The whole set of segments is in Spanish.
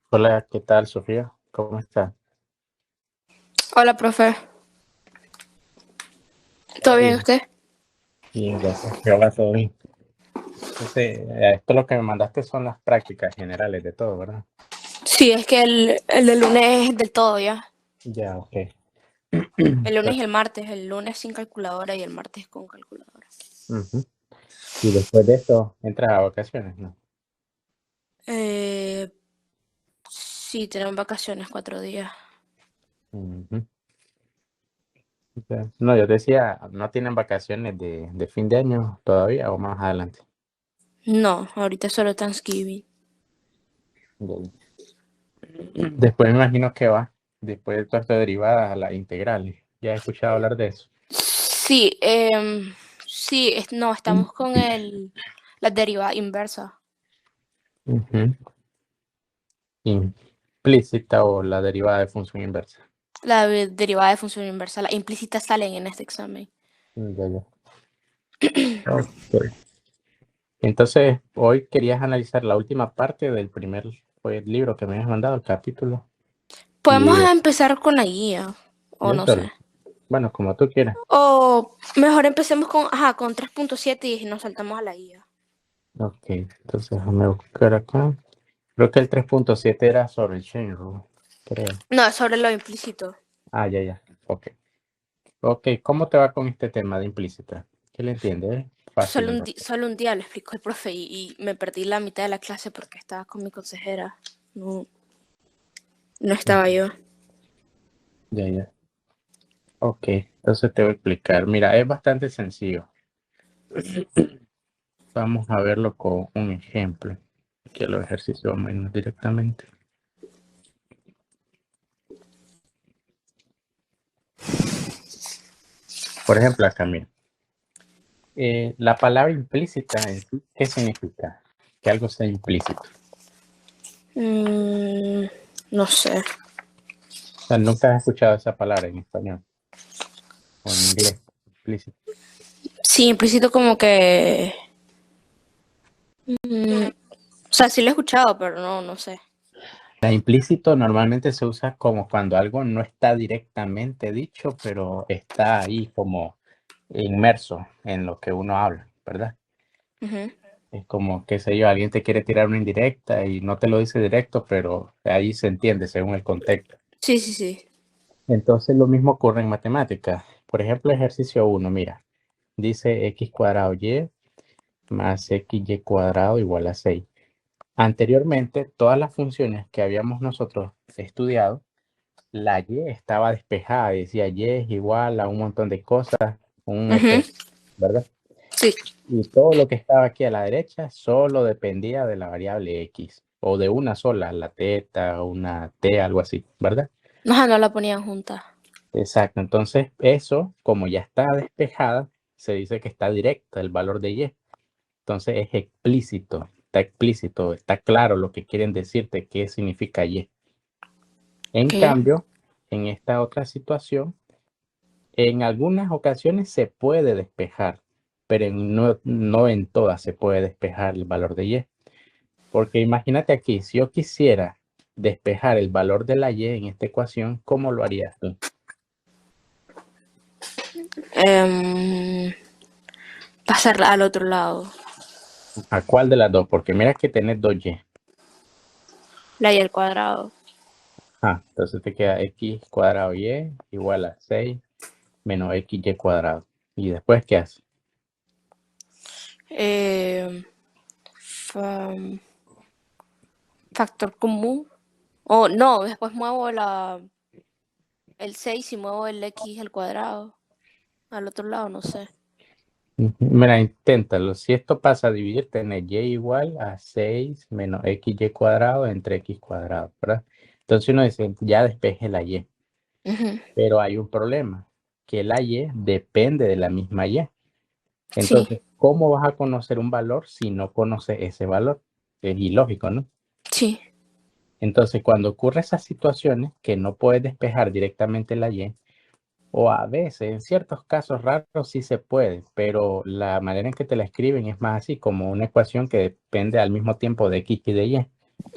Hola, ¿qué tal, Sofía? ¿Cómo está? Hola, profe. ¿Todo ¿Todo bien bien? usted? Bien, gracias. Yo va todo bien. Entonces, esto lo que me mandaste son las prácticas generales de todo, ¿verdad? Sí, es que el del lunes es del todo ya. Ya, ok. El lunes y el martes. El lunes sin calculadora y el martes con calculadora. Ujú. Y después de esto, entras a vacaciones, ¿no? Eh, sí, tenemos vacaciones 4 días. Ujú. Ok. No, yo decía, ¿no tienen vacaciones de fin de año todavía o más adelante? No, ahorita solo Thanksgiving. Ya. Después me imagino que va, después de todo esto derivadas a las integrales. ¿Ya he escuchado hablar de eso? Sí, sí, no, estamos con la deriva inversa. Ujú. Implícita o la derivada de función inversa. Derivada de función inversa. Las implícitas salen en este examen. Ya, ya. Ok. Entonces, hoy querías analizar la última parte del primer libro que me habías mandado, el capítulo. Podemos Y empezar con la guía, o no dentro, sé. bueno, como tú quieras. O mejor empecemos con 3.7 y nos saltamos a la guía. Ok, entonces déjame buscar acá. Creo que el 3.7 era sobre el chain rule, creo. No, es sobre lo implícito. Ah, ya, ya. Ok. Ok, ¿cómo te va con este tema de implícita? ¿Qué le entiendes? Fácil, en realidad. Solo un día lo explicó el profe y me perdí la mitad de la clase porque estaba con mi consejera. No, no estaba Ujú. yo. Ya, ya. Ok, entonces te voy a explicar. Mira, es bastante sencillo. Vamos a verlo con un ejemplo. Que los ejercicios vamos a irnos directamente. Por ejemplo, acá, mira. La palabra implícita en sí, ¿qué significa? Que algo sea implícito. Mm, no sé. O sea, nunca has escuchado esa palabra en español o en inglés. Implícito. Sí, implícito como que... mm, o sea, sí lo he escuchado, pero no, no sé. La implícito normalmente se usa como cuando algo no está directamente dicho, pero está ahí como inmerso en lo que uno habla, ¿verdad? Ujú. Es como, qué sé yo, alguien te quiere tirar una indirecta y no te lo dice directo, pero ahí se entiende según el contexto. Sí, sí, sí. Entonces lo mismo ocurre en matemáticas. Por ejemplo, ejercicio uno, mira, dice x cuadrado y más xy cuadrado igual a 6. Anteriormente, todas las funciones que habíamos nosotros estudiado, la y estaba despejada, decía y es igual a un montón de cosas, un Ujú. f, ¿verdad? Sí. Y todo lo que estaba aquí a la derecha solo dependía de la variable x, o de una sola, la teta, una t, algo así, ¿verdad? No, no la ponían juntas. Exacto, entonces eso, como ya está despejada, se dice que está directa el valor de y. Entonces es explícito, está claro lo que quieren decirte, qué significa y. En Ok. cambio, en esta otra situación, en algunas ocasiones se puede despejar, pero no en todas se puede despejar el valor de y. Porque imagínate aquí, si yo quisiera despejar el valor de la y en esta ecuación, ¿cómo lo harías tú? Em, Pasarla al otro lado. ¿A cuál de las dos? Porque mira que tenés dos y. La y al cuadrado. Ah, entonces te queda x cuadrado y igual a 6 menos xy cuadrado. ¿Y después qué haces? Em, fa- Factor común. O no, después muevo el 6 y muevo el x al cuadrado. Al otro lado, no sé. Mira, inténtalo. Si esto pasa a dividir, tenés y igual a 6 menos xy cuadrado entre x cuadrado, ¿verdad? Entonces uno dice, ya despeje la y. Ujú. Pero hay un problema, que la y depende de la misma y. Sí, Entonces, ¿cómo vas a conocer un valor si no conoces ese valor? Es ilógico, ¿no? sí. Entonces, cuando ocurre esas situaciones que no puedes despejar directamente la y, o a veces, en ciertos casos raros sí se puede, pero la manera en que te la escriben es más así, como una ecuación que depende al mismo tiempo de x y de y.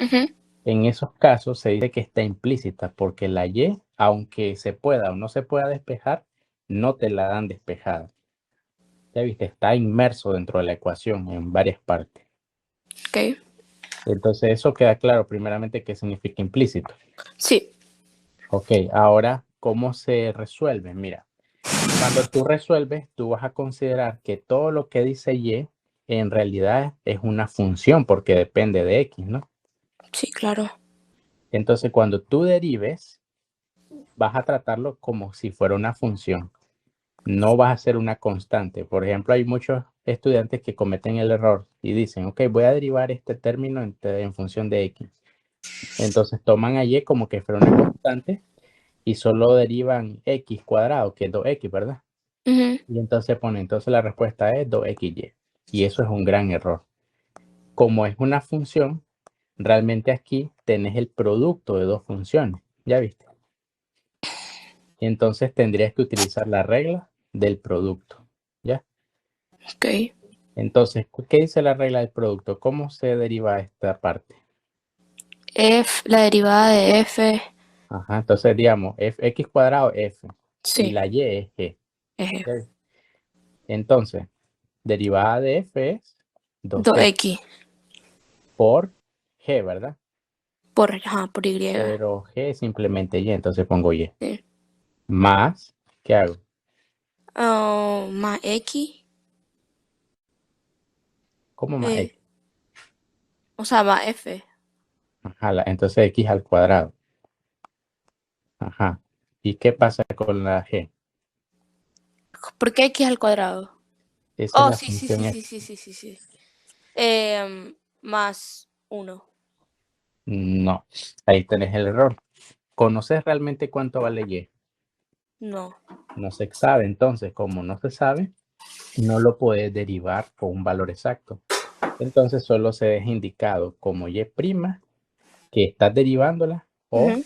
Ujú. En esos casos se dice que está implícita porque la y, aunque se pueda o no se pueda despejar, no te la dan despejada. Ya viste, está inmerso dentro de la ecuación en varias partes. Ok. Entonces eso queda claro primeramente qué significa implícito. Sí. Ok, ahora, ¿cómo se resuelve? Mira, cuando tú resuelves, tú vas a considerar que todo lo que dice y en realidad es una función porque depende de x, ¿no? Sí, claro. Entonces, cuando tú derives, vas a tratarlo como si fuera una función. No vas a hacer una constante. Por ejemplo, hay muchos estudiantes que cometen el error y dicen, ok, voy a derivar este término en función de x. Entonces toman a y como que fuera una constante y solo derivan x cuadrado, que es 2x, ¿verdad? Ujú. Y entonces ponen, entonces la respuesta es 2xy. Y eso es un gran error. Como es una función, realmente aquí tenés el producto de dos funciones. ¿Ya viste? Y entonces tendrías que utilizar la regla del producto. ¿Ya? Ok. Entonces, ¿qué dice la regla del producto? ¿Cómo se deriva esta parte? La derivada de f. Ajá, entonces digamos, x cuadrado f y Sí. la y es g. Es ¿Ya viste? Entonces, derivada de f es 2x 2x por g, ¿verdad? por y. Pero g es simplemente y, entonces pongo y. Sí. Más, ¿qué hago? Más x. ¿Cómo más eh, x? o sea, más f. Ajá, entonces x al cuadrado. Ajá. ¿Y qué pasa con la g? ¿Por qué x al cuadrado? Esa es Oh, la sí, sí, función sí, f. sí, sí, sí, sí, sí. Más 1. No, ahí tenés el error. ¿Conoces realmente cuánto vale y? No. No se sabe, entonces, como no se sabe, no lo puedes derivar con un valor exacto. Entonces solo se deja indicado como y' que estás derivándola o Ujú.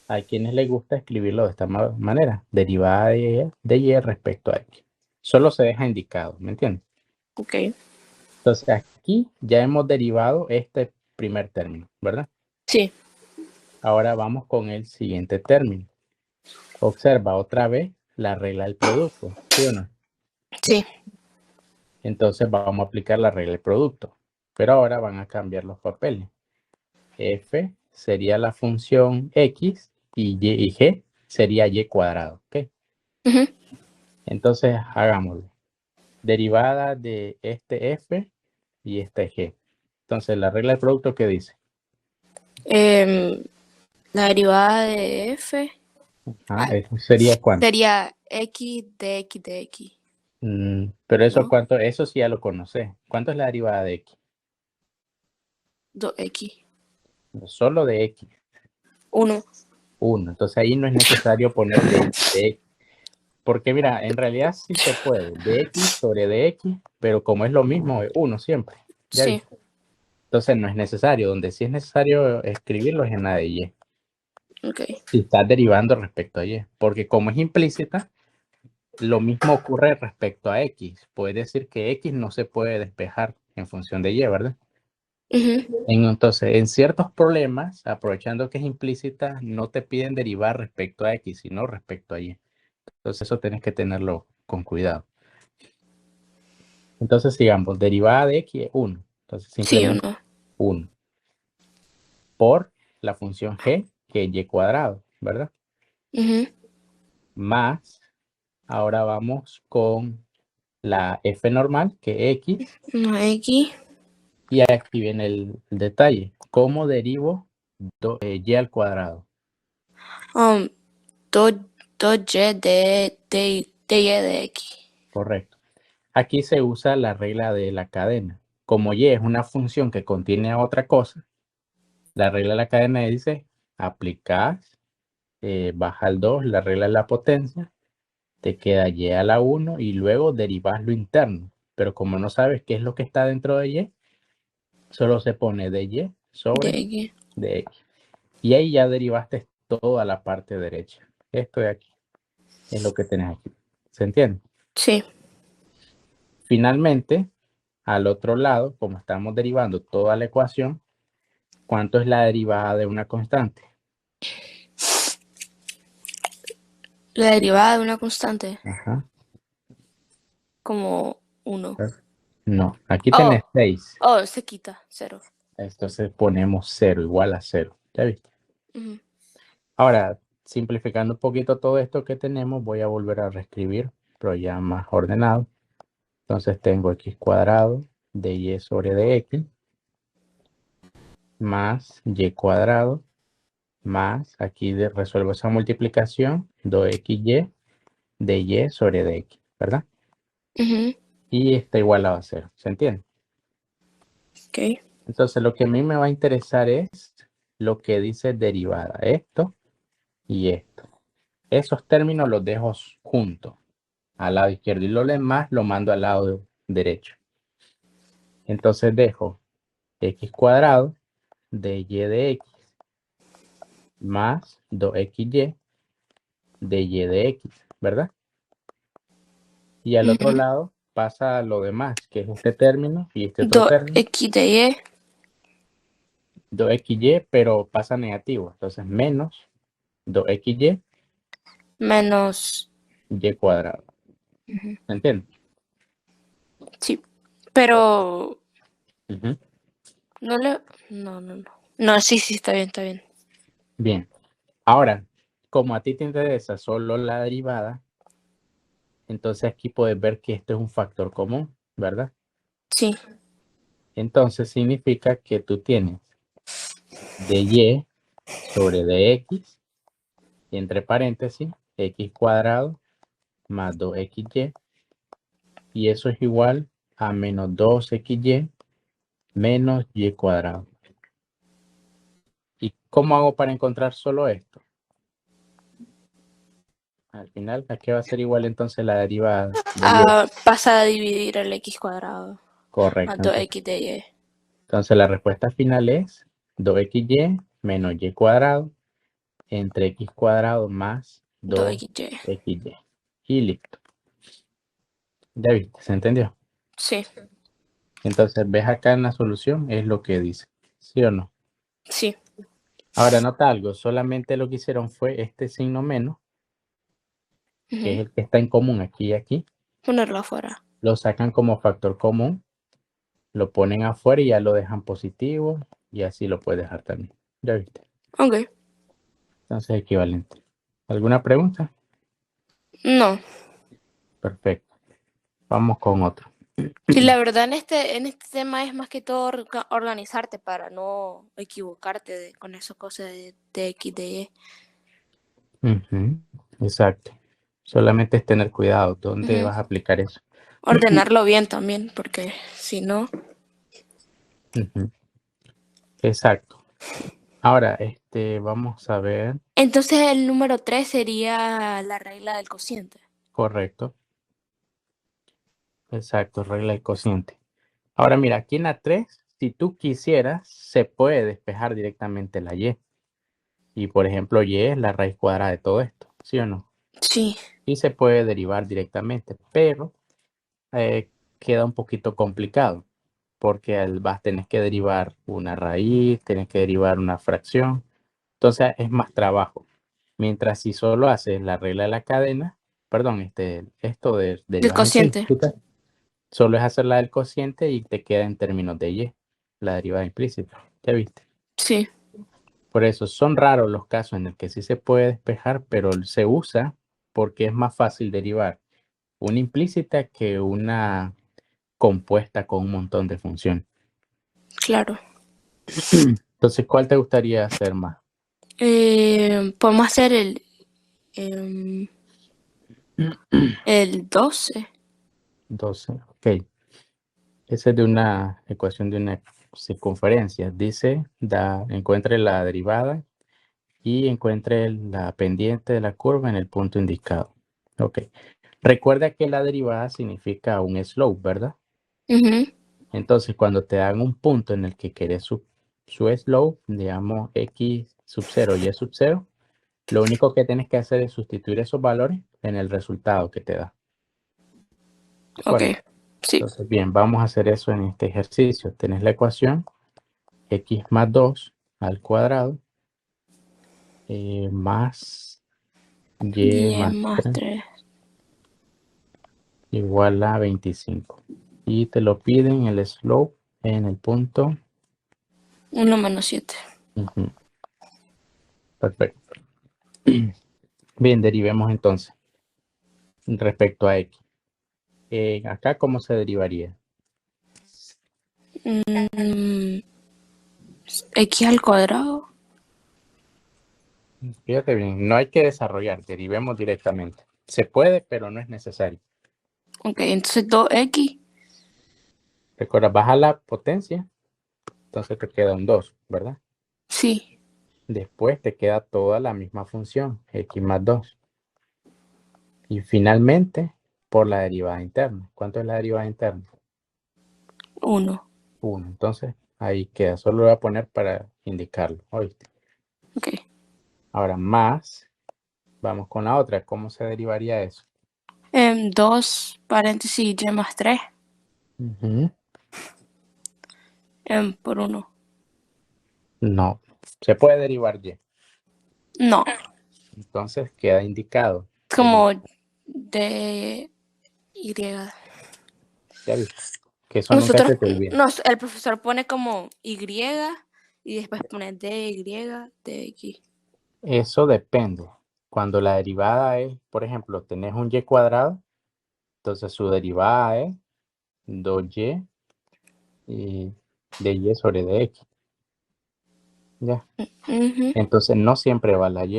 hay quienes les gusta escribirlo de esta manera, derivada de y respecto a x. Solo se deja indicado, ¿me entiendes? Ok. Entonces aquí ya hemos derivado este primer término, ¿verdad? Sí. Ahora vamos con el siguiente término. Observa otra vez la regla del producto, ¿sí o no? Sí. Entonces vamos a aplicar la regla del producto, pero ahora van a cambiar los papeles. F sería la función x y g sería y cuadrado, ¿ok? Ujú. Entonces hagámoslo. Derivada de este f y este g. Entonces la regla del producto, ¿qué dice? Em, la derivada de f Eso sería cuánto. sería x de x de x, Pero eso ¿no? cuánto, eso sí ya lo conoces. ¿Cuánto es la derivada de x? 2x. Solo de x, 1. 1. Entonces ahí no es necesario poner de x. Porque mira, en realidad sí se puede. De x sobre de x, pero como es lo mismo, es 1 siempre. ¿Ya Sí. viste? Entonces no es necesario. Donde sí es necesario escribirlo es en la de y. Ok. Si estás derivando respecto a y. Porque como es implícita, lo mismo ocurre respecto a x. Puedes decir que x no se puede despejar en función de y, ¿verdad? Ujú. Entonces, en ciertos problemas, aprovechando que es implícita, no te piden derivar respecto a x, sino respecto a y. Entonces, eso tienes que tenerlo con cuidado. Entonces, sigamos, derivada de x es 1. Entonces, Sí, simplemente 1. 1 por la función g, que es y cuadrado, ¿verdad? Ujú. Más, ahora vamos con la f normal, que es x, Más x. y aquí viene el detalle. ¿Cómo derivo y al cuadrado? Um, 2, 2y de y de x. Correcto. Aquí se usa la regla de la cadena. Como y es una función que contiene a otra cosa, la regla de la cadena dice, aplicás, baja al 2, la regla de la potencia, te queda y a la 1 y luego derivas lo interno. Pero como no sabes qué es lo que está dentro de y, solo se pone de y De sobre x. de x. Y ahí ya derivaste toda la parte derecha. Esto de aquí es lo que tenés aquí. ¿Se entiende? Sí. Finalmente, al otro lado, como estamos derivando toda la ecuación, ¿Cuánto es la derivada de una constante? La derivada de una constante, Ajá. como 1. No, aquí tenés Oh, 6. oh, se quita, 0. Entonces ponemos 0 igual a 0. ¿Ya viste? Ujú. Ahora, simplificando un poquito todo esto que tenemos, voy a volver a reescribir, pero ya más ordenado. Entonces tengo x cuadrado de y sobre dx más y cuadrado más, aquí resuelvo esa multiplicación, 2xy de y sobre dx, ¿verdad? Ujú. Y está igualado a 0, ¿se entiende? Ok. Entonces lo que a mí me va a interesar es lo que dice derivada, esto y esto. Esos términos los dejo juntos al lado izquierdo y lo demás lo mando al lado derecho. Entonces dejo x cuadrado de y de x más 2xy de y de x, ¿verdad? Y al otro Ujú. lado pasa lo demás, que es este término y este otro término, 2x de y 2xy, pero pasa negativo. Entonces menos 2xy menos. y cuadrado. Ujú. ¿Me entiendes? Sí, pero Ujú. no le. No, no, no. No, sí, sí, está bien, está bien. Bien. Ahora, como a ti te interesa solo la derivada, entonces aquí puedes ver que esto es un factor común, ¿verdad? Sí. Entonces significa que tú tienes de y sobre dx, entre paréntesis, x cuadrado más 2xy, y eso es igual a menos 2xy menos y cuadrado. ¿Y cómo hago para encontrar solo esto? Al final, ¿a qué va a ser igual entonces la derivada de y? Pasa a dividir el x cuadrado más Correcto. 2x de y. Entonces la respuesta final es 2xy menos y cuadrado entre x cuadrado más 2xy. 2xy. Y listo. Ya viste, ¿se entendió? Sí, Entonces ves acá en la solución, es lo que dice. ¿Sí o no? sí. Ahora nota algo, solamente lo que hicieron fue este signo menos, que es Ujú. el que está en común aquí y aquí, Ponerlo afuera. lo sacan como factor común, lo ponen afuera y ya lo dejan positivo y así lo puedes dejar también. Ya viste. Ok. Entonces equivalente. ¿Alguna pregunta? No. Perfecto. Vamos con otro. Sí, la verdad en este tema es más que todo organizarte para no equivocarte con esas cosas de X, de Y. Ujú, exacto. Solamente es tener cuidado dónde Ujú. vas a aplicar eso. Ordenarlo bien también, porque si no. Ujú, exacto. Ahora, vamos a ver. Entonces el número 3 sería la regla del cociente. Correcto. Exacto, regla del cociente. Ahora mira, aquí en la 3, si tú quisieras, se puede despejar directamente la y. Y por ejemplo, y es la raíz cuadrada de todo esto, ¿sí o no? Sí, Y se puede derivar directamente, pero queda un poquito complicado, porque vas a tener que derivar una raíz, tienes que derivar una fracción, entonces es más trabajo. Mientras si solo haces la regla de la cadena, perdón, esto de del derivadas cociente. implícitas, solo es hacer la del cociente y te queda en términos de y, la derivada implícita. ¿Ya viste? Sí, Por eso son raros los casos en el que sí se puede despejar, pero se usa porque es más fácil derivar una implícita que una compuesta con un montón de funciones. claro. Entonces, ¿cuál te gustaría hacer más? Podemos hacer em, el 12. 12. Ok. Esa es de una ecuación de una circunferencia. Dice, encuentre la derivada y encuentre la pendiente de la curva en el punto indicado. Ok. Recuerda que la derivada significa un slope, ¿verdad? Ujú. Entonces, cuando te dan un punto en el que quieres su slope, digamos x sub 0 y sub 0, lo único que tienes que hacer es sustituir esos valores en el resultado que te da. ¿De Ok, acuerdo? sí. Entonces, bien, vamos a hacer eso en este ejercicio. Tienes la ecuación x más 2 al cuadrado más y más más 3 3. igual a 25. Y te lo piden el slope en el punto. 1 menos 7. Ujú. Perfecto. Bien, derivemos entonces respecto a x. Acá, ¿cómo se derivaría? X al cuadrado. Fíjate bien, no hay que desarrollar, derivemos directamente. Se puede, pero no es necesario. Ok, entonces 2X. Recuerda, baja la potencia, entonces te queda un 2, ¿verdad? Sí. Después te queda toda la misma función, x más 2. Y finalmente, por la derivada interna. ¿Cuánto es la derivada interna? 1. 1. Entonces, ahí queda. Solo lo voy a poner para indicarlo, ¿oíste? Ok. Ahora, más, vamos con la otra. ¿Cómo se derivaría eso? 2 paréntesis Y más 3 Ujú. por 1. No, se puede derivar y. No, Entonces, queda indicado. como de Y. Ya viste, que eso nunca se te olvida. El profesor pone como Y y después pone DY, DX. Eso depende. Cuando la derivada es, por ejemplo, tenés un y cuadrado, entonces su derivada es 2y y de y sobre dx. Ya. Entonces no siempre va la y.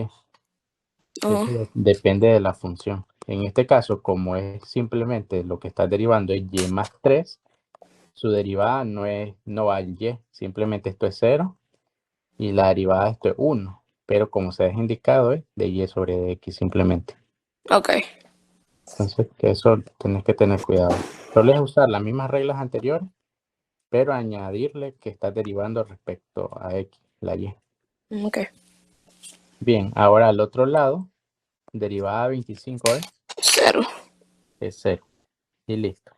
Eso depende de la función. En este caso, como es simplemente lo que estás derivando es y más 3, su derivada no va al y, simplemente esto es 0 y la derivada de esto es 1. Pero como se deja indicado es de y sobre dx simplemente. Ok. Entonces, que eso tenés que tener cuidado. Solo es usar las mismas reglas anteriores, pero añadirle que estás derivando respecto a x, la y. Ok. Bien, ahora al otro lado, derivada 25 es 0. 0. Y listo.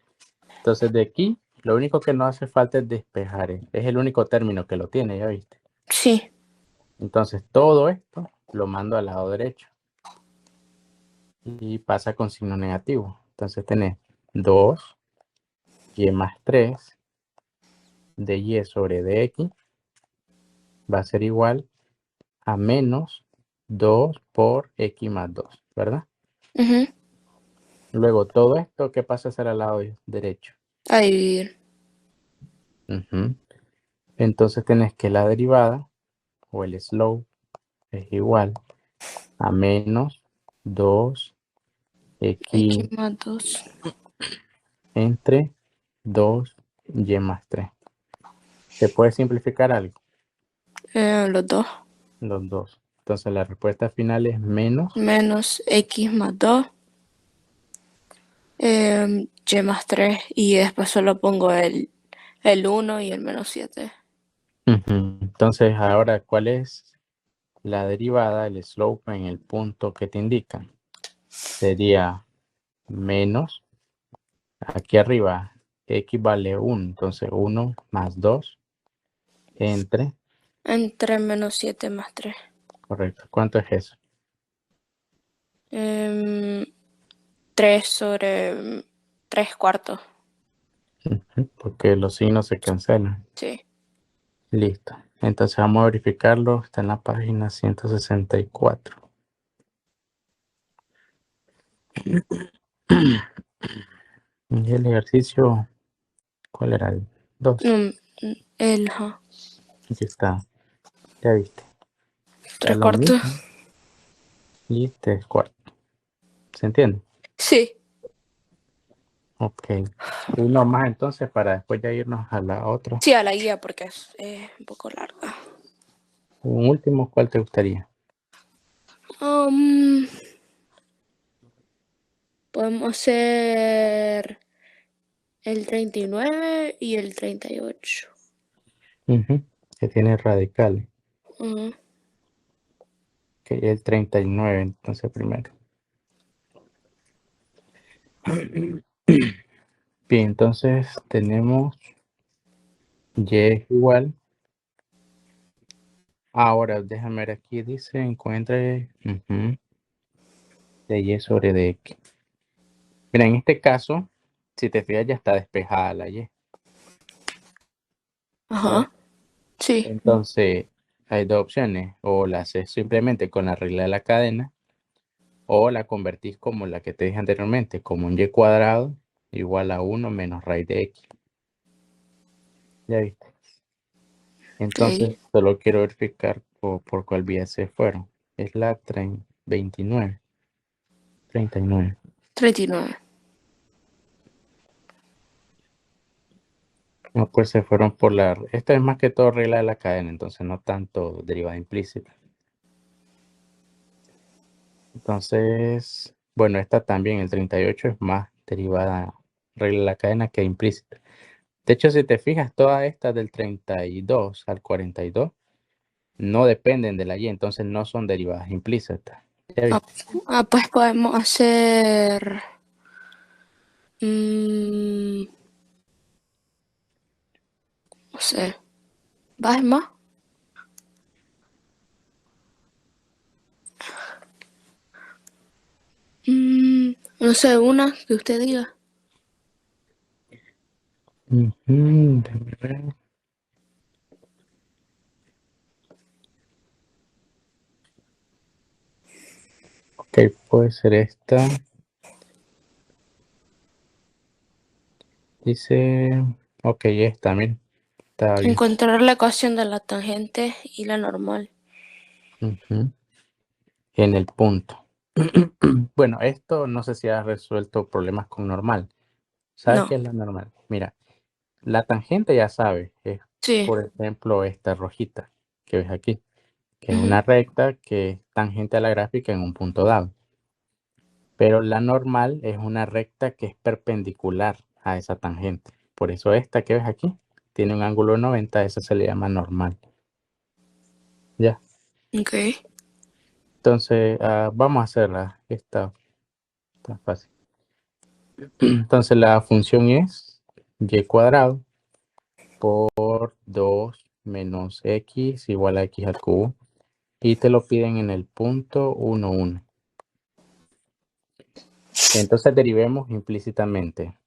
Entonces, de aquí, lo único que no hace falta es despejar. Es el único término que lo tiene, ya viste. Sí. Entonces, todo esto lo mando al lado derecho. Y pasa con signo negativo. Entonces, tenés 2 y más 3 de y sobre dx va a ser igual a menos 2 por x más 2, ¿verdad? Luego, todo esto, ¿qué pasa a ser al lado derecho? A dividir. Entonces, tenés que la derivada, o el slope, es igual a menos 2 X x más 2. entre 2 y más 3. ¿Se puede simplificar algo? Los dos. Los dos. Entonces la respuesta final es menos. Menos X más 2. Y más 3. Y después solo pongo el 1 y el menos 7. Entonces ahora, ¿cuál es la derivada, el slope en el punto que te indican? Sería menos, aquí arriba, x vale 1, entonces 1 más 2 entre, Entre menos 7 más 3. correcto, ¿cuánto es eso? 3 sobre 3 cuartos. Porque los signos se cancelan. Sí. Listo. Entonces vamos a verificarlo. Está en la página 164. Y el ejercicio, ¿cuál era? El 2. Ajá. Aquí está. Ya viste. Está 3 lo cuartos. mismo. Y 3 cuartos. ¿Se entiende? Sí. Ok. Uno más entonces para después ya irnos a la otra. Sí, a la guía porque es un poco larga. Un último, ¿cuál te gustaría? Podemos hacer el 39 y el 38. Que tiene radicales. Ujú. Que el 39, entonces primero. Bien, entonces tenemos y es igual Ahora, déjame ver aquí, dice, encuentre de y sobre de x. Mira, en este caso, si te fijas, ya está despejada la y. ¿Ya? Ajá. Sí. Entonces, hay dos opciones. O la haces simplemente con la regla de la cadena, o la convertís como la que te dije anteriormente, como un y cuadrado igual a 1 menos raíz de x. ¿Ya viste? Ok. Entonces, solo quiero verificar por cuál vía se fueron. Es la 29. 39. 39. No, pues se fueron por la... Esta es más que todo regla de la cadena, entonces no tanto derivada implícita. Entonces, bueno, esta también, el 38 es más derivada regla de la cadena que implícita. De hecho, si te fijas, todas estas del 32 al 42 no dependen de la y, entonces no son derivadas implícitas. ¿Ya Ah, viste? pues podemos hacer... no sé. ¿Vas más? No sé, una que usted diga. Déjame ver. Ok, puede ser esta. Dice, ok, esta, mira, está bien. Encontrar la ecuación de la tangente y la normal. Ujú. En el punto. Bueno, esto no sé si has resuelto problemas con normal. ¿Sabes No. qué es la normal? Mira, la tangente ya sabes, es Sí. por ejemplo esta rojita que ves aquí, que es Ujú. una recta que es tangente a la gráfica en un punto dado. Pero la normal es una recta que es perpendicular a esa tangente. Por eso esta que ves aquí tiene un ángulo de 90, esa se le llama normal. Ya. Ok. Entonces, vamos a hacerla. Está fácil. Entonces, la función es y cuadrado por 2 menos x igual a x al cubo. Y te lo piden en el punto 1, 1. Entonces, derivemos implícitamente.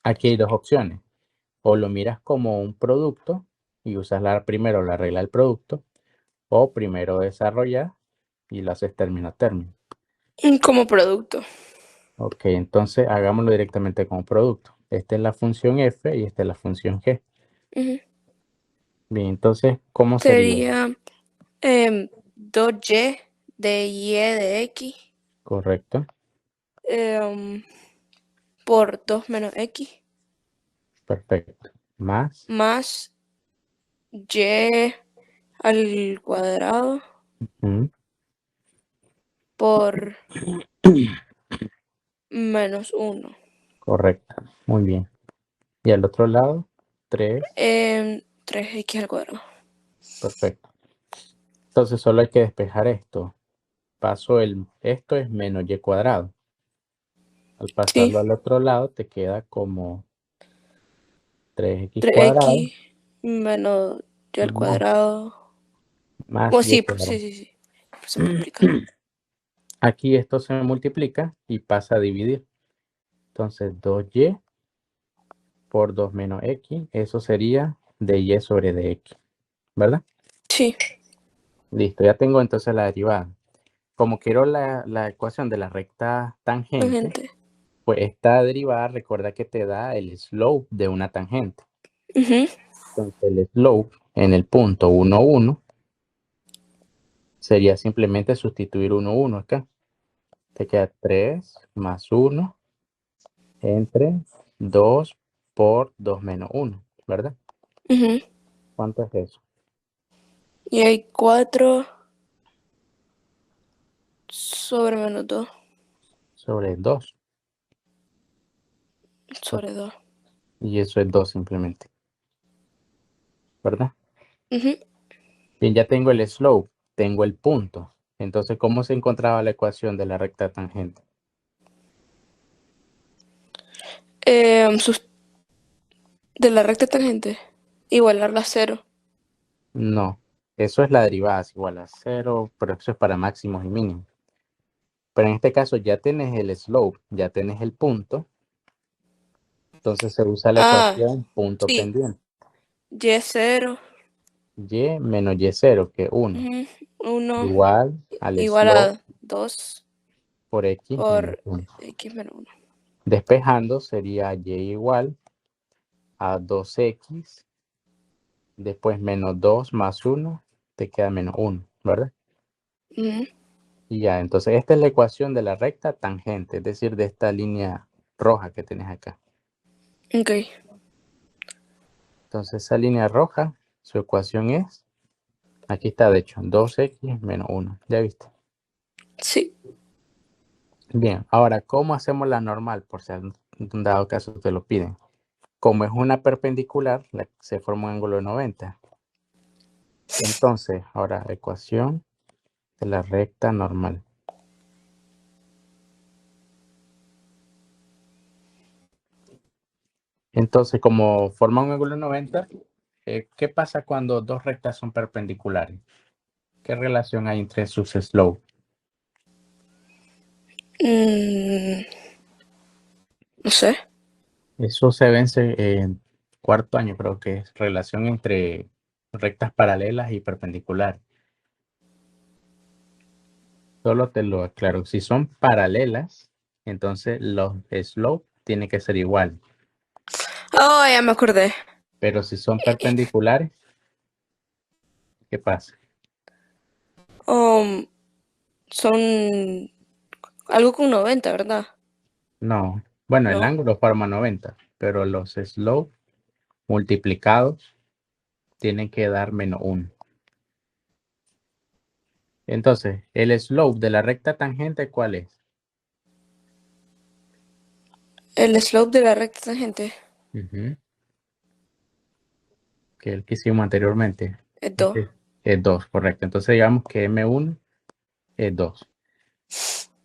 Aquí hay dos opciones. O lo miras como un producto y usas primero la regla del producto, o primero desarrollas y lo haces término a término. Como producto. Ok, entonces hagámoslo directamente como producto. Esta es la función f y esta es la función g. Ujú. Bien, entonces, ¿cómo sería? Sería 2y de y de x Correcto, em, por 2 menos x perfecto. Más, más y al cuadrado mm, por menos 1. correcto, muy bien. Y al otro lado, 3, 3x al cuadrado. perfecto. Entonces solo hay que despejar esto. Esto es menos y cuadrado. Al Sí, pasarlo al otro lado te queda como 3x cuadrado 3x menos y al más, cuadrado. más Oh, y sí, sí, cuadrado. sí, sí. Se multiplica. Aquí esto se multiplica y pasa a dividir. Entonces 2y por 2 menos x, eso sería de y sobre de x, ¿verdad? Sí, Listo, ya tengo entonces la derivada. Como quiero la ecuación de la recta tangente, tangente. pues esta derivada recuerda que te da el slope de una tangente. Ujú. Entonces el slope en el punto 1, 1 sería simplemente sustituir 1, 1 acá. Te queda 3 más 1 entre 2 por 2 menos 1, ¿verdad? Ujú. ¿Cuánto es eso? Y hay 4 sobre menos 2 Sobre 2. sobre 2. Y eso es 2 simplemente, ¿verdad? Ujú. Bien, ya tengo el slope, tengo el punto. Entonces, ¿cómo se encontraba la ecuación de la recta tangente? De la recta tangente, igualarla a 0. No. Eso es la derivada, es igual a 0, pero eso es para máximos y mínimos. Pero en este caso ya tienes el slope, ya tienes el punto. Entonces se usa la ecuación punto sí. pendiente. Y0. Y menos Y0, que es 1, 1 igual al igual slope a 2 por X menos por 1. x menos 1. Despejando sería Y igual a 2X, después menos 2 más 1, te queda menos 1, ¿verdad? Y ya, entonces esta es la ecuación de la recta tangente, es decir, de esta línea roja que tienes acá. Ok. Entonces esa línea roja, su ecuación es, aquí está de hecho, 2X menos 1, ¿ya viste? Sí. Bien, ahora, ¿cómo hacemos la normal? Por si en dado caso te lo piden. Como es una perpendicular, se forma un ángulo de 90. Entonces, ahora, ecuación de la recta normal. Entonces, como forma un ángulo de 90, ¿qué pasa cuando dos rectas son perpendiculares? ¿Qué relación hay entre sus slopes? No sé. Eso se vence en cuarto año, creo que es relación entre rectas paralelas y perpendiculares. Solo te lo aclaro. Si son paralelas, entonces los slopes tienen que ser igual. Oh, ya me acordé. Pero si son perpendiculares, ¿qué pasa? Son algo con 90, ¿verdad? No. Bueno, el No. ángulo forma 90, pero los slopes multiplicados tienen que dar menos 1. Entonces, el slope de la recta tangente, ¿cuál es? El slope de la recta tangente Ujú. Que el que hicimos anteriormente. es 2. Es 2, correcto. Entonces, digamos que M1 es 2.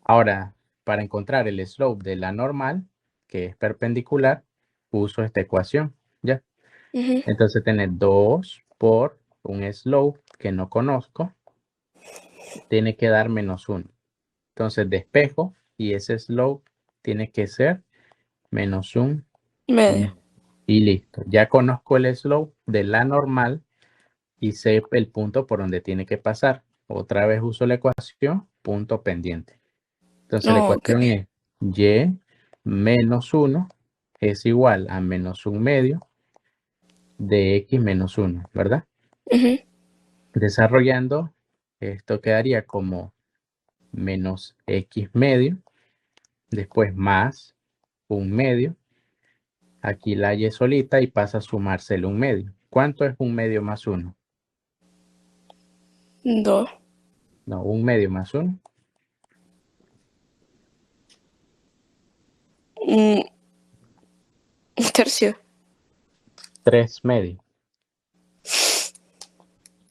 Ahora, para encontrar el slope de la normal, que es perpendicular, uso esta ecuación, ¿ya? Entonces, tener 2 por un slope que no conozco, tiene que dar menos 1. Entonces, despejo y ese slope tiene que ser menos 1. Medio. Y listo. Ya conozco el slope de la normal y sé el punto por donde tiene que pasar. Otra vez uso la ecuación punto pendiente. Entonces la Oh, ok. ecuación es y menos 1 es igual a menos 1 medio de x menos 1, ¿verdad? Desarrollando, esto quedaría como menos x medio, después más 1 medio. Aquí la y solita y pasa a sumarse el 1 medio. ¿Cuánto es 1 medio más 1? 2. No, 1 medio más 1. Un tercio. 3 medios. Se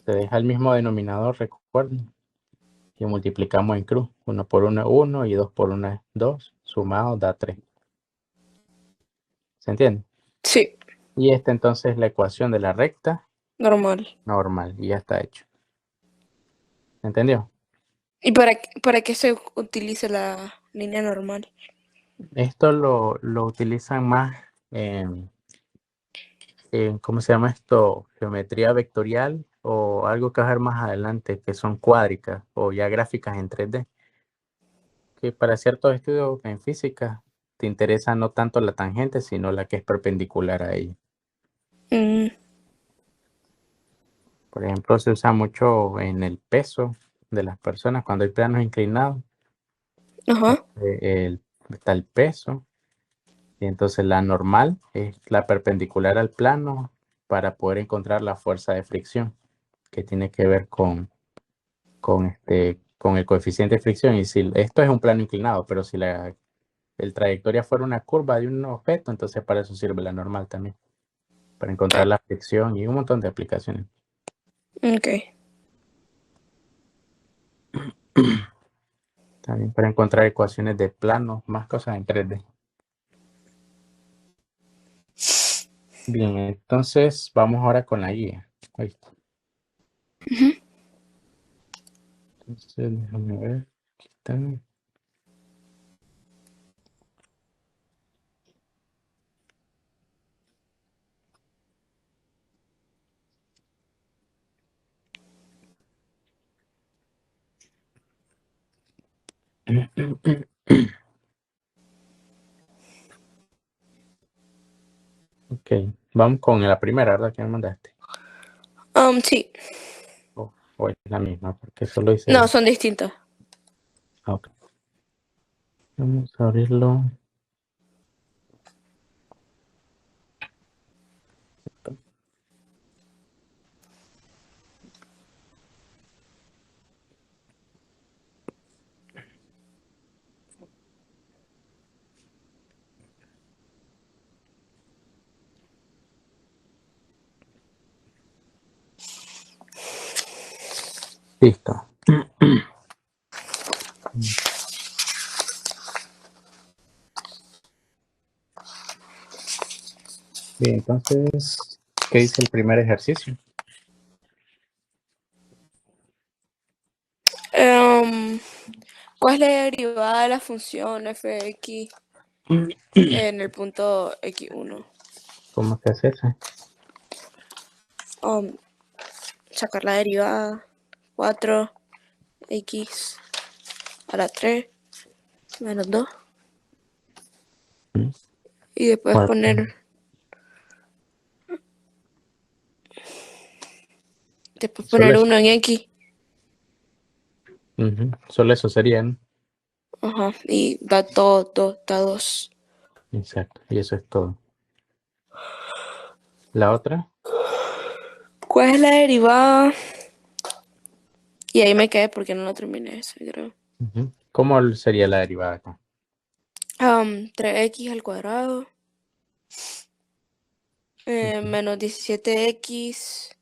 deja el mismo denominador, recuerden. Y multiplicamos en cruz. 1 por 1 es 1 y 2 por 1 es 2. Sumado da 3. ¿Se entiende? Sí. Y esta entonces es la ecuación de la recta Normal. normal. Y ya está hecho. ¿Se entendió? ¿Y para qué se utiliza la línea normal? Esto lo utilizan más ¿cómo se llama esto? Geometría vectorial o algo que va a ver más adelante, que son cuádricas o ya gráficas en 3D. Que para ciertos estudios en física te interesa no tanto la tangente, sino la que es perpendicular a ella. Por ejemplo, se usa mucho en el peso de las personas cuando hay planos inclinados. Ajá. Está el peso y entonces la normal es la perpendicular al plano para poder encontrar la fuerza de fricción que tiene que ver con el coeficiente de fricción. Y si esto es un plano inclinado, pero si el trayectoria fuera una curva de un objeto, entonces para eso sirve la normal también, para encontrar la fricción y un montón de aplicaciones. Ok. También para encontrar ecuaciones de planos, más cosas en 3D. Bien, entonces vamos ahora con la guía. Ahí está. Entonces, déjame ver. Aquí está. Ok, vamos con la primera, ¿verdad? Que me mandaste. Sí. O es la misma, porque solo No, dice. son distintas. Ok, vamos a abrirlo. Listo. Bien, entonces, ¿qué dice el primer ejercicio? ¿Cuál es la derivada de la función f de x en el punto x1? ¿Cómo se hace eso? Sacar la derivada 4x a la 3 menos 2 y después Cuatro. Solo poner eso. 1 en x. Solo eso serían. Ajá, y da todo, da 2. Exacto, y eso es todo. La otra. ¿Cuál es la derivada? Y ahí me quedé porque no lo terminé ese, creo. ¿Cómo sería la derivada acá? 3x al cuadrado menos 17x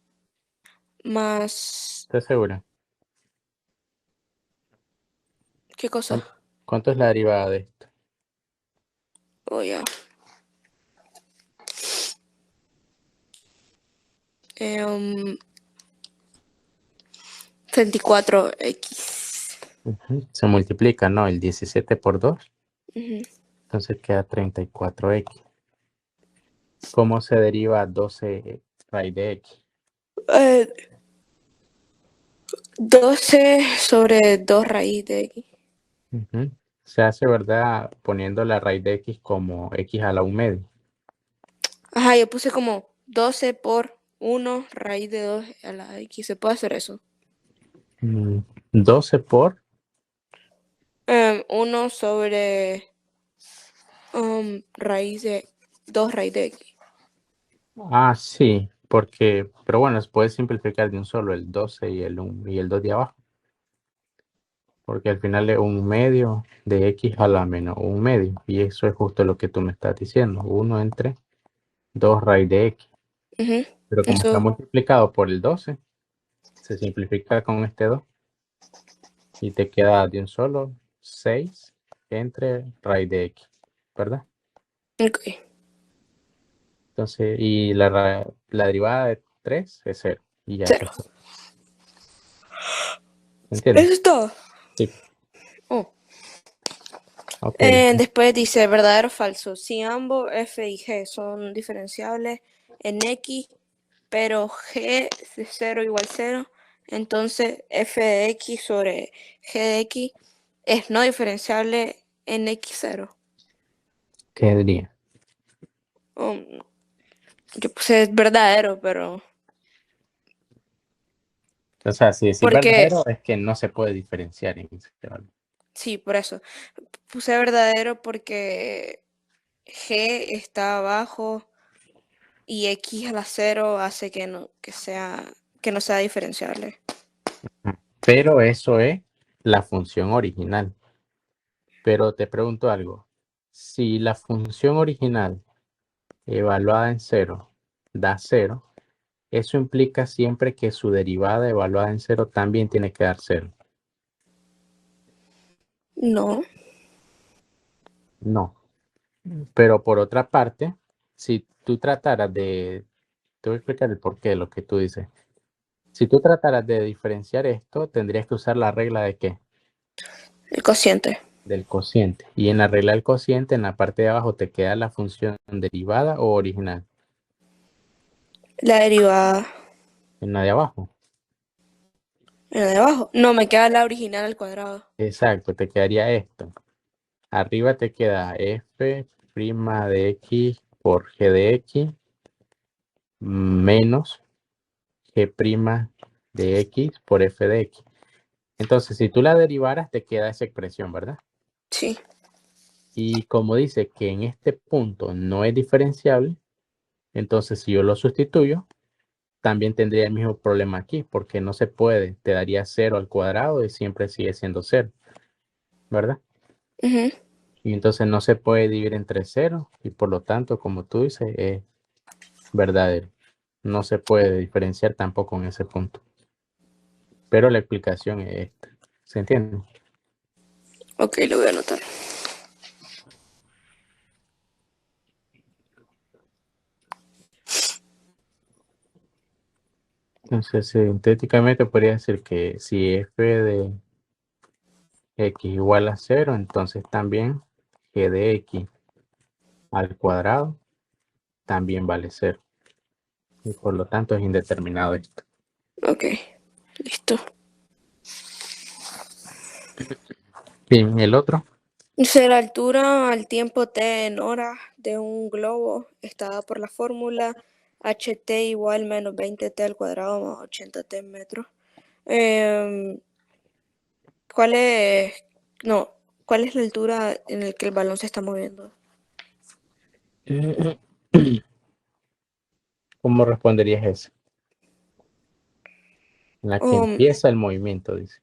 más... ¿Estás segura? ¿Qué cosa? ¿Cuánto es la derivada de esto? Oh, ya. 34x. Se multiplica, ¿no? El 17 por 2, Ujú. entonces queda 34x. ¿Cómo se deriva 12 raíz de x? Eh, 12 sobre 2 raíz de x. Se hace, ¿verdad? Poniendo la raíz de x como x a la 1 medio. Ajá, yo puse como 12 por 1 raíz de 2 a la x. ¿Se puede hacer eso? 12 por. 1 sobre raíz de 2 raíz de x. Ah, sí, porque, pero bueno, se puede simplificar de un solo, el 12 y el 1 y el 2 de abajo, porque al final es un medio de x a la menos un medio, y eso es justo lo que tú me estás diciendo, 1 entre 2 raíz de x, Ujú. pero como está Eso, multiplicado por el 12, se simplifica con este 2 y te queda de un solo 6 entre raíz de x, ¿verdad? ok. Entonces, y la derivada de 3 es 0, y ya eso Cero. es todo. ¿Entiendes? Eso es todo. Sí. Oh. Ok. Después dice verdadero o falso. Si ambos f y g son diferenciables en x, pero g de 0 igual 0, entonces f de x sobre g de x es no diferenciable en x0. ¿Qué diría? Yo puse verdadero, pero... O sea, si decís Porque, verdadero es que no se puede diferenciar en ese valor. sí, por eso. Puse verdadero porque g está abajo y x a la 0 hace que no sea diferenciable. Pero eso es la función original. Pero te pregunto algo. Si la función original evaluada en cero da cero, eso implica siempre que su derivada evaluada en cero también tiene que dar cero. No. No. Pero por otra parte, si tú trataras de... Te voy a explicar el porqué de lo que tú dices. Si tú trataras de diferenciar esto, tendrías que usar la regla de ¿qué? El cociente. Del cociente. Y en la regla del cociente, en la parte de abajo, te queda la función derivada o original. La derivada. En la de abajo. En la de abajo. No, me queda la original al cuadrado. Exacto, te quedaría esto. Arriba te queda f' de x por g de x menos g' de x por f de x. Entonces, si tú la derivaras, te queda esa expresión, ¿verdad? Sí. Y como dice que en este punto no es diferenciable, entonces si yo lo sustituyo, también tendría el mismo problema aquí, porque no se puede. Te daría 0 al cuadrado y siempre sigue siendo 0, ¿verdad? Ujú. Y entonces no se puede dividir entre 0 y por lo tanto, como tú dices, es verdadero. No se puede diferenciar tampoco en ese punto. Pero la explicación es esta. ¿Se entiende? Ok, lo voy a anotar. Entonces, sintéticamente podría decir que si f de x igual a 0, entonces también g de x al cuadrado también vale 0. Y por lo tanto es indeterminado esto. Ok, listo. Bien, el otro. Dice la altura al tiempo t en horas de un globo está dada por la fórmula ht igual menos 20t al cuadrado más 80t en metros. Em, ¿Cuál es, no, cuál es la altura en la que el balón se está moviendo? ¿Cómo responderías eso? En la que Um, empieza el movimiento, dice.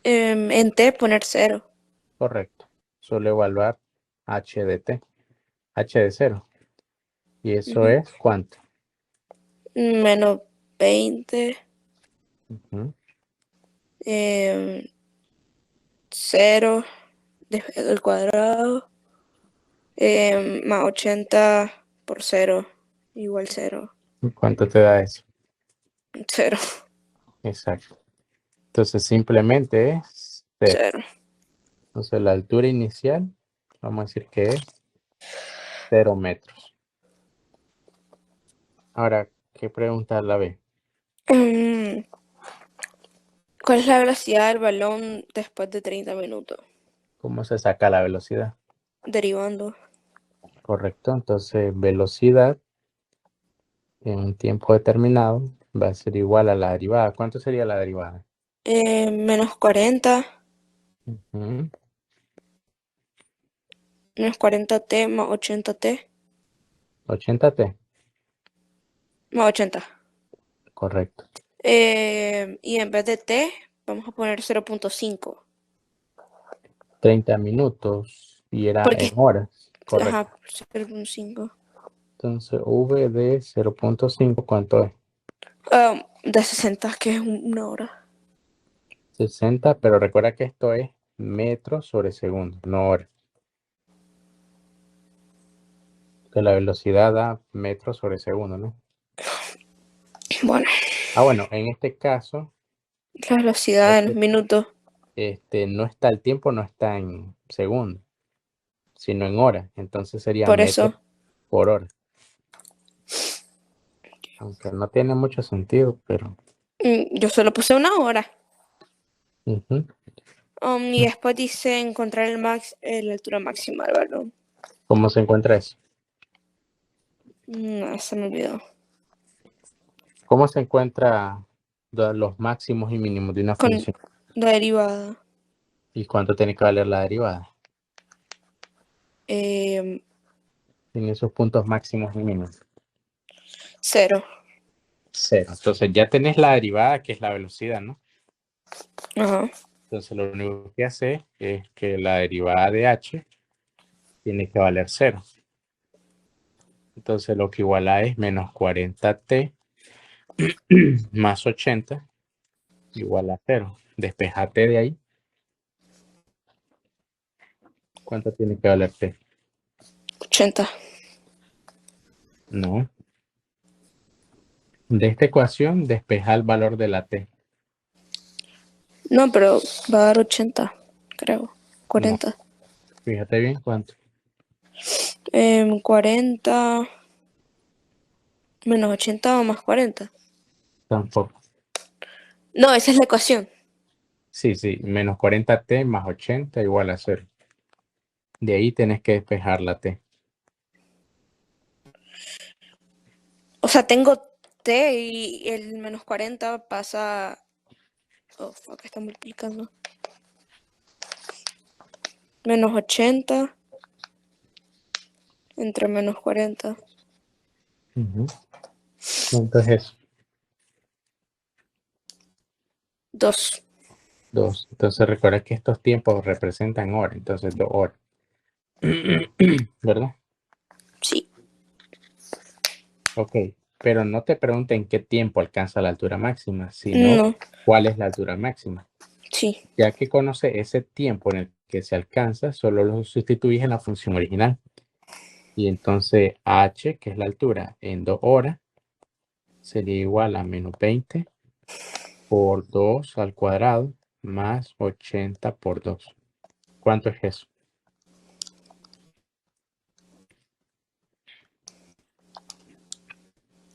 en t poner 0. Correcto. Solo evaluar h de t. H de 0. ¿Y eso Ujú. es cuánto? Menos 20, Ujú. 0 al cuadrado, más 80 por 0 igual 0. ¿Cuánto te da eso? 0, Exacto. Entonces simplemente es 0. 0. Entonces la altura inicial, vamos a decir que es 0 metros. Ahora, ¿qué pregunta la B? ¿Cuál es la velocidad del balón después de 30 minutos? ¿Cómo se saca la velocidad? Derivando. Correcto. Entonces velocidad en un tiempo determinado va a ser igual a la derivada. ¿Cuánto sería la derivada? Menos 40, Ujú. menos 40t más 80t, 80t. más 80. Correcto. Y en vez de t, vamos a poner 0.5. 30 minutos y era en Porque, horas. ajá, Correcto. 0.5. Entonces v de 0.5, ¿cuánto es? De 60, que es una hora. 60, pero recuerda que esto es metros sobre segundo, no hora. Que la velocidad da metros sobre segundo, ¿no? Bueno, Ah, bueno, en este caso, la velocidad en minutos. no está el tiempo, no está en segundos, sino en horas. Entonces sería Por metros eso, por hora. Aunque no tiene mucho sentido, pero yo solo puse una hora. ujú. Y después dice encontrar la altura máxima del balón. ¿Cómo se encuentra eso? No, se me olvidó. ¿Cómo se encuentra los máximos y mínimos de una Con función? la derivada. ¿Y cuánto tiene que valer la derivada? em, En esos puntos máximos y mínimos. 0. 0. Entonces ya tenés la derivada, que es la velocidad, ¿no? Ajá. Entonces lo único que hace es que la derivada de h tiene que valer 0. Entonces lo que iguala es menos 40t más 80 igual a 0. Despejate de ahí. ¿Cuánto tiene que valer t? 80. No, De esta ecuación, despeja el valor de la t. No, pero va a dar 80, creo. No, 40. fíjate bien cuánto. 40 menos 80 o más 40. Tampoco. No, esa es la ecuación. Sí, menos 40t más 80 igual a 0. De ahí tenés que despejar la t. O sea, tengo t y el menos 40 pasa... Oh, fuck, está multiplicando. Menos 80 entre menos 40. ¿Cuánto es eso? 2. 2. Entonces recuerda que estos tiempos representan horas. Entonces 2 horas. ¿Verdad? Sí. Ok. Pero no te pregunten qué tiempo alcanza la altura máxima, sino No. cuál es la altura máxima. Sí. Ya que conoce ese tiempo en el que se alcanza, solo lo sustituyes en la función original. Y entonces h, que es la altura, en 2 horas, sería igual a menos 20 por 2 al cuadrado más 80 por 2. ¿Cuánto es eso?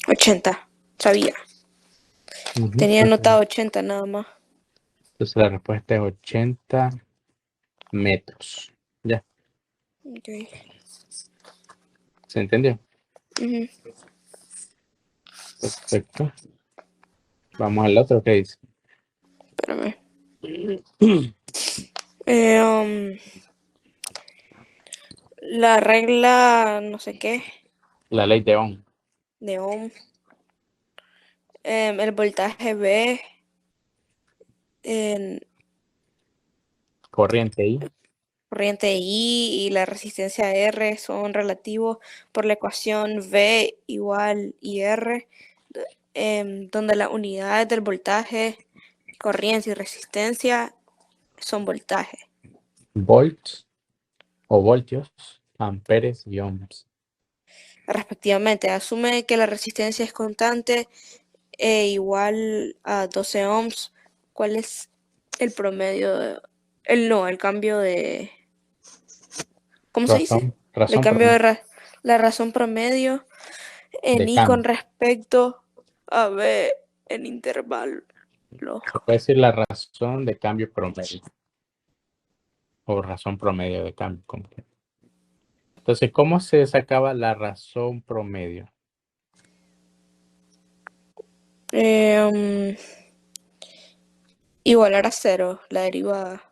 80. Sabía. Tenía anotado 80 nada más. Entonces la respuesta es 80 metros. Ya, Okay. ¿se entendió? Ujú. Perfecto. Vamos al otro que dice. Espérame. La regla no sé qué La ley de Ohm. de Ohm. El voltaje V en Corriente I. corriente I y la resistencia R son relativos por la ecuación V igual IR, donde las unidades del voltaje, corriente y resistencia son voltaje. Volts o voltios, amperes y ohms. Respectivamente, asume que la resistencia es constante igual a 12 ohms. ¿Cuál es el promedio? El cambio de... ¿Cómo se dice? El Razón cambio promedio de la razón promedio en de I con cambio. respecto a B en intervalo. Se puede decir la razón de cambio promedio. O razón promedio de cambio. Entonces, ¿cómo se sacaba la razón promedio? Igualar a cero, la derivada.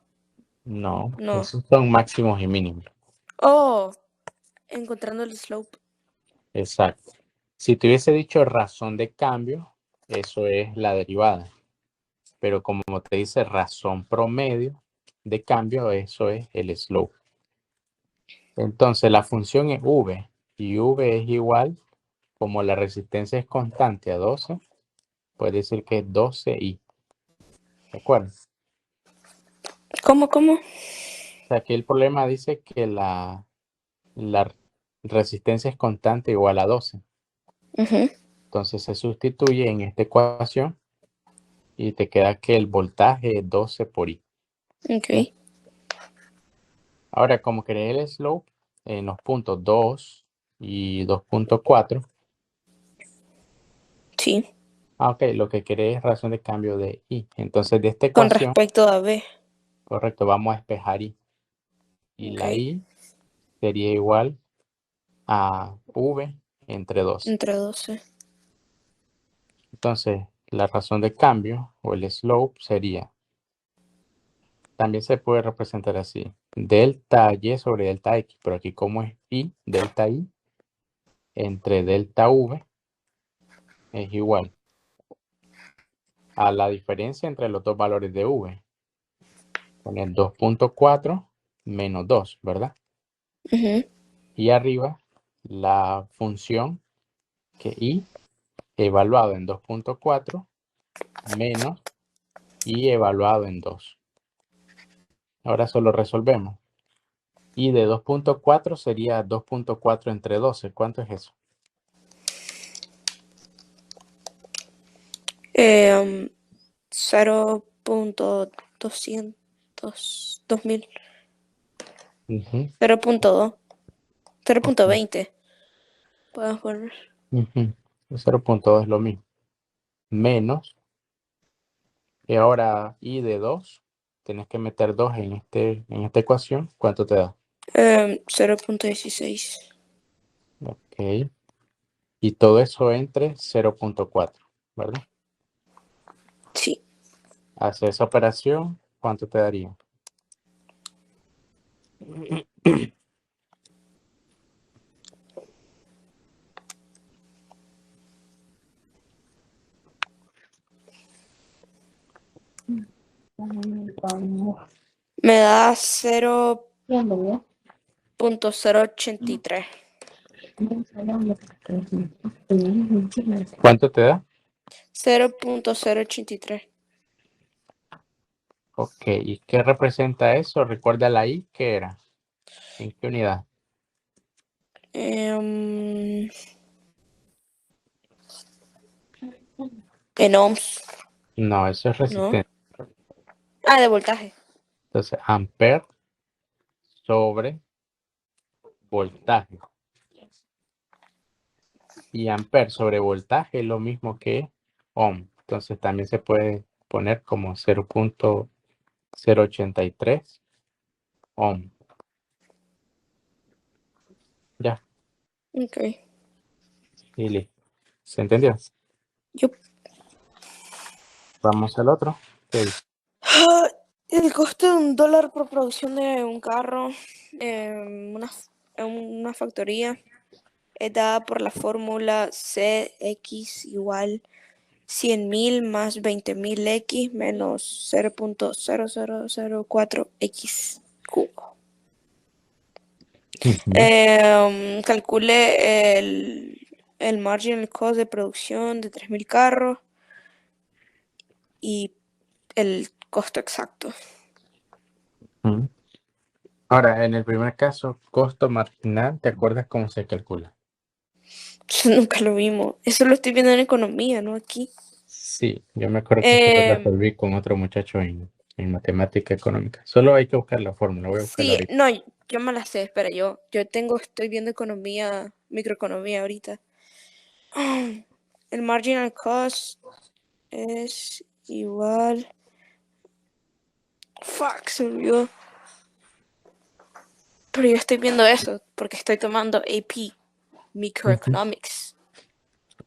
No, No. esos son máximos y mínimos. Oh, encontrando el slope. Exacto. Si te hubiese dicho razón de cambio, eso es la derivada. Pero como te dice razón promedio de cambio, eso es el slope. Entonces, la función es V. Y V es igual, como la resistencia es constante a 12, puede decir que es 12I. ¿De acuerdo? ¿Cómo? O sea, aquí el problema dice que la resistencia es constante igual a 12. Ujú. Entonces se sustituye en esta ecuación y te queda que el voltaje es 12 por I. ¿Sí? Ok. Ahora, como querés el slope en los puntos 2 y 2.4, Sí. ok, lo que querés es razón de cambio de I. Entonces de esta Con ecuación, respecto a B. correcto, vamos a despejar I. Y Ok. la I sería igual a V entre 12. Entre 12. Entonces, la razón de cambio o el slope sería, también se puede representar así, delta Y sobre delta X, pero aquí como es I, delta I entre delta V es igual a la diferencia entre los dos valores de V, con el 2.4 menos 2, ¿verdad? Ujú. Y arriba la función que I evaluado en 2.4 menos I evaluado en 2. Ahora solo resolvemos. Y de 2.4 sería 2.4 entre 12. ¿Cuánto es eso? 0.200, 2000, Ujú, 0.2, ok, 0.20. Podemos poner. ujú. El 0.2 es lo mismo. Menos, y ahora y de 2 tienes que meter 2 en esta ecuación. ¿Cuánto te da? 0.16. Ok. Y todo eso entre 0.4, ¿verdad? Sí. Hace esa operación, ¿cuánto te daría? Me da 0.083. ¿Cuánto te da? 0.083. Ok, ¿y qué representa eso? Recuerda la I, ¿qué era? ¿En qué unidad? En ohms, No, eso es ¿no? resistencia. Ah, de voltaje. Entonces, amper sobre voltaje. Y amper sobre voltaje es lo mismo que ohm. Entonces, también se puede poner como 0.083 ohm. Ya, Ok. y listo. ¿Se entendió? Yup. Vamos al otro. ¿Qué dice? El costo de $1 por producción de un carro en una factoría es dada por la fórmula CX igual 100.000 más 20.000 X menos 0.0004 X cubo. Ujú. Calcule el marginal cost de producción de 3.000 carros y el costo exacto. Ujú. Ahora, en el primer caso, costo marginal, ¿te acuerdas cómo se calcula? Nunca lo vimos. Eso lo estoy viendo en economía, ¿no? Aquí. Sí, yo me acuerdo que eso lo Eh, resolví con otro muchacho en matemática económica. Solo hay que buscar la fórmula, voy a buscarla sí, ahorita. no, yo me la sé, espera, estoy viendo economía, microeconomía ahorita. El marginal cost es igual. Fuck, se me olvidó. Pero yo estoy viendo eso porque estoy tomando AP, Ujú. Microeconomics.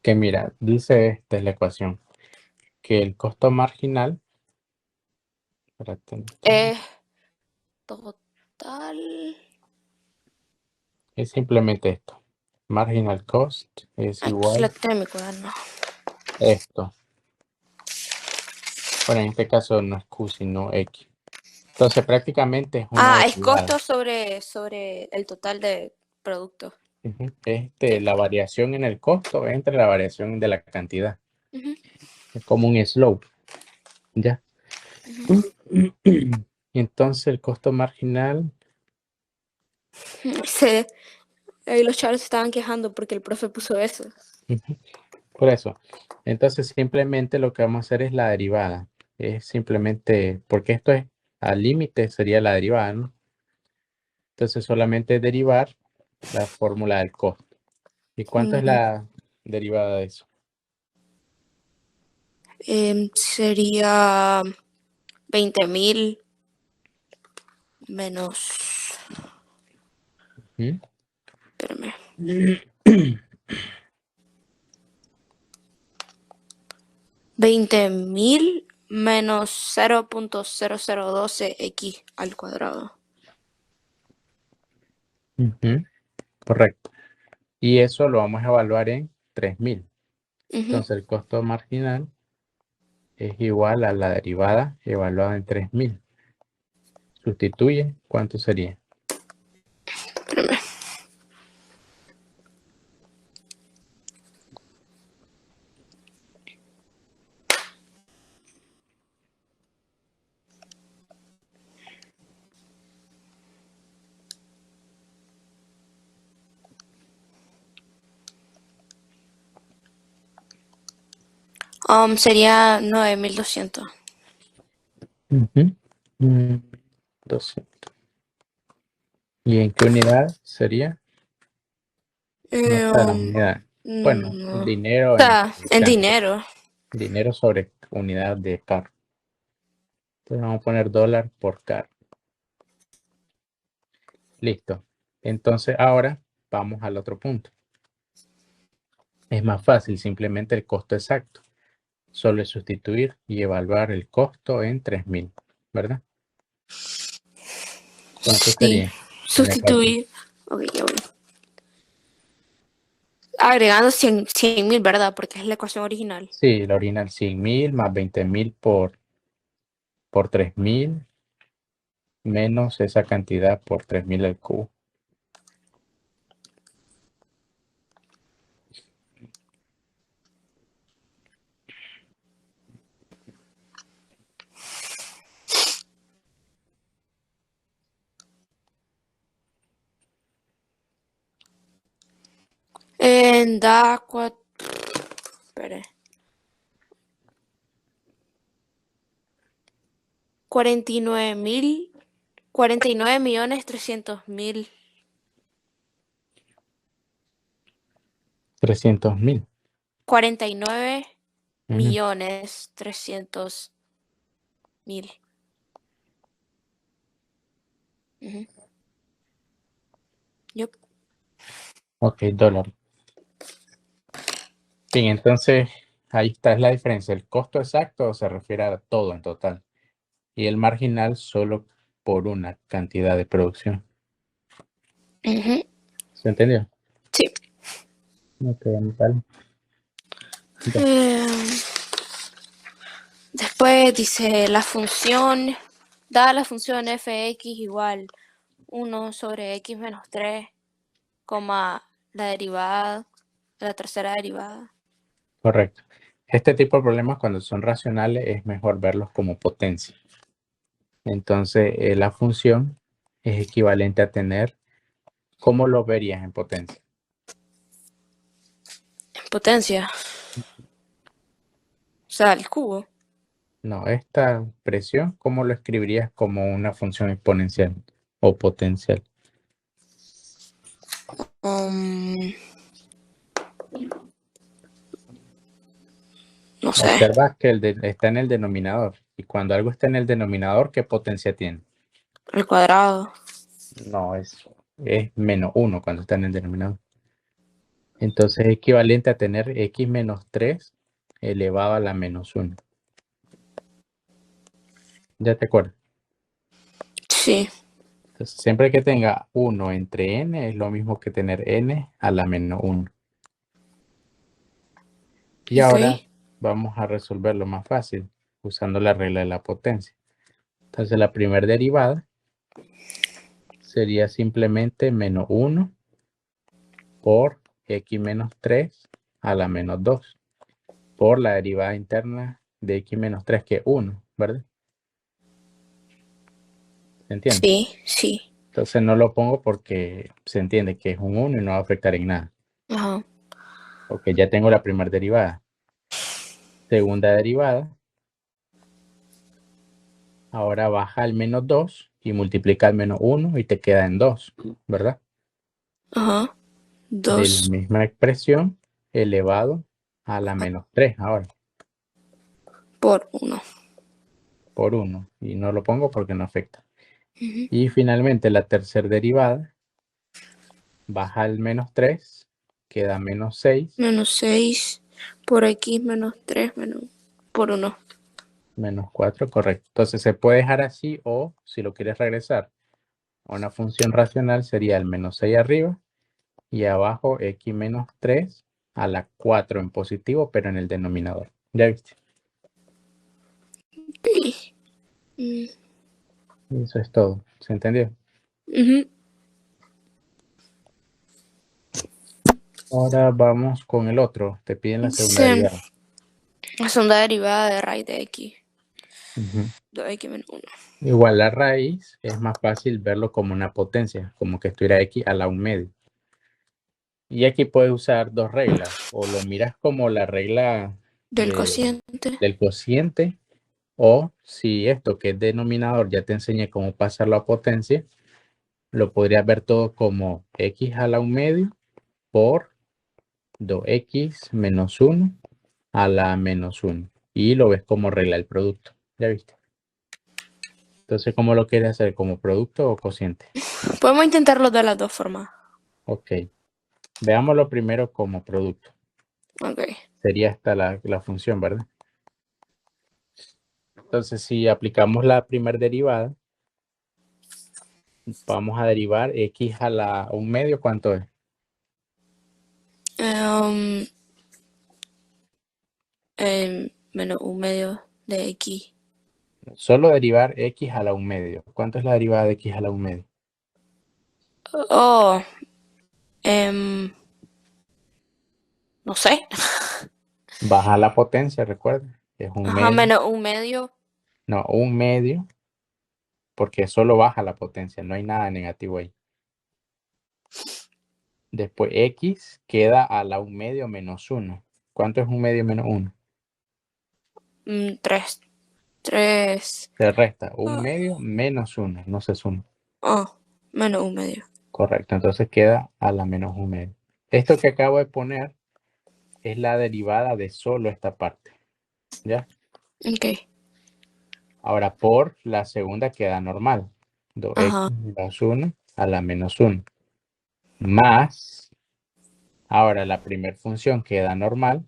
Que mira, dice esta es la ecuación, que el costo marginal, espérate, Es total. es simplemente esto. Marginal cost es Aquí la igual tengo en mi cuaderno. a esto. Bueno, en este caso no es Q, sino X. Entonces prácticamente es una Es derivada. costo sobre el total de productos. Ujú. Yep. La variación en el costo entre la variación de la cantidad. Ujú, Es como un slope, ¿ya? ujú. Entonces el costo marginal, Sí, ahí los chavos se estaban quejando porque el profe puso eso. ujú, por eso. Entonces simplemente lo que vamos a hacer es la derivada. Es simplemente, porque esto es al límite, sería la derivada, ¿no? Entonces solamente derivar la fórmula del costo. ¿Y cuánto es Mm, la derivada de eso? sería 20.000 menos. ¿Mm? Espérame. 20.000 menos 0.0012 X al cuadrado. Ujú, correcto. Y eso lo vamos a evaluar en 3.000. Ujú. Entonces el costo marginal es igual a la derivada evaluada en 3.000. Sustituye, ¿cuánto sería? Espérame. Sería 9200. 200. ¿Y en qué unidad sería? No está la unidad. Bueno, No. dinero en Está en dinero. dinero sobre unidad de carro. Entonces vamos a poner dólar por carro. Listo. Entonces ahora vamos al otro punto. Es más fácil, simplemente el costo exacto. Solo es sustituir y evaluar el costo en 3000, ¿verdad? ¿Cuánto Sí. sería? En el cálculo. Sustituir. Ok, ya voy. Agregando 100.000, ¿verdad? Porque es la ecuación original. Sí, la original 100.000 más 20.000 por 3000 menos esa cantidad por 3000 al cubo. Da 4. Espere. 49.000. 49.300.000. 300.000. 49.300.000. Yup. Ok, dólar. Bien, entonces ahí está la diferencia. El costo exacto se refiere a todo en total. Y el marginal solo por una cantidad de producción. ¿Se entendió? Sí. Ok, vale. Después dice la función, da la función fx igual 1 sobre x menos 3, la derivada, la tercera derivada. Correcto. Este tipo de problemas cuando son racionales es mejor verlos como potencia. Entonces la función es equivalente a tener, ¿cómo lo verías en potencia? En potencia. O sea, el cubo. No, esta expresión, ¿cómo lo escribirías como una función exponencial o potencial? No sé. Observas que está en el denominador. Y cuando algo está en el denominador, ¿qué potencia tiene? El cuadrado. No, es menos 1 cuando está en el denominador. Entonces es equivalente a tener x menos 3 elevado a la menos 1. ¿Ya te acuerdas? Sí. Entonces siempre que tenga 1 entre n es lo mismo que tener n a la menos 1. Y Ok. ahora vamos a resolverlo más fácil usando la regla de la potencia. Entonces la primera derivada sería simplemente menos 1 por x menos 3 a la menos 2 por la derivada interna de x menos 3 que es 1, ¿verdad? ¿Se entiende? Sí, sí. Entonces no lo pongo porque se entiende que es un 1 y no va a afectar en nada. Ajá. Ok, ya tengo la primera derivada. Segunda derivada. Ahora baja al menos 2 y multiplica al menos 1 y te queda en 2, ¿verdad? Ajá. De la 2 misma expresión elevado a la menos 3 ahora, por 1. por 1. Y no lo pongo porque no afecta. Y finalmente la tercera derivada baja al menos 3, queda menos 6, Menos 6 por x menos 3 menos por 1. menos 4, correcto. Entonces se puede dejar así o si lo quieres regresar a una función racional sería el menos 6 arriba y abajo x menos 3 a la 4 en positivo, pero en el denominador. ¿Ya viste? Eso es todo. ¿Se entendió? Ahora vamos con el otro. Te piden la segunda Dice derivada. la segunda derivada de raíz de x. Ujú. 2x menos 1. Igual la raíz es más fácil verlo como una potencia, como que estuviera x a la 1 medio. Y aquí puedes usar dos reglas. O lo miras como la regla Del cociente. del cociente, o si esto que es denominador ya te enseñé cómo pasarlo a potencia, lo podrías ver todo como x a la 1 medio por 2x menos 1 a la menos 1. Y lo ves como regla del producto. ¿Ya viste? Entonces, ¿cómo lo quieres hacer? ¿Como producto o cociente? Podemos intentarlo de las dos formas. Ok. Veámoslo primero como producto. Ok. Sería esta la función, ¿verdad? Entonces, si aplicamos la primera derivada, vamos a derivar x a la 1 medio, ¿cuánto es? Menos 1 medio de x. Solo derivar x a la 1 medio. ¿Cuánto es la derivada de x a la 1 medio? Oh, em, no sé. Baja la potencia, recuerda. Es 1 Ajá, medio. menos 1 medio. No, 1 medio, porque solo baja la potencia. No hay nada negativo ahí. Después x queda a la 1 medio menos 1. ¿Cuánto es 1 medio menos 1? 3. 3. Se resta 1 medio menos 1. No se suma. Oh, menos 1 medio. Correcto. Entonces queda a la menos 1 medio. Esto que acabo de poner es la derivada de solo esta parte. ¿Ya? Ok. Ahora por la segunda queda normal. 2x Ajá. menos 1 a la menos 1. Más, ahora la primera función queda normal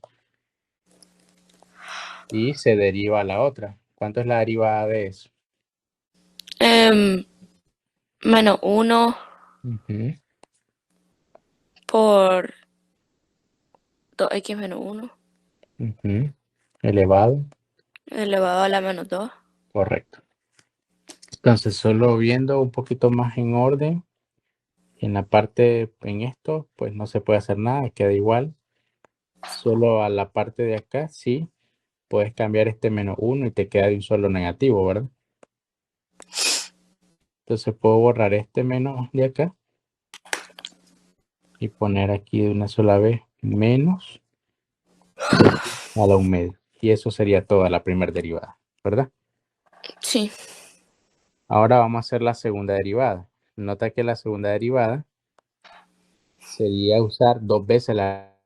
y se deriva a la otra. ¿Cuánto es la derivada de eso? Menos 1 Ujú, por 2x menos 1 ujú. Elevado. elevado a la menos 2. Correcto. Entonces, solo viendo un poquito más en orden, en la parte, en esto, pues no se puede hacer nada, queda igual. Solo a la parte de acá, sí, puedes cambiar este menos 1 y te queda de un solo negativo, ¿verdad? Entonces puedo borrar este menos de acá y poner aquí de una sola vez menos a la 1 medio. Y eso sería toda la primera derivada, ¿verdad? Sí. Ahora vamos a hacer la segunda derivada. Nota que la segunda derivada sería usar dos veces la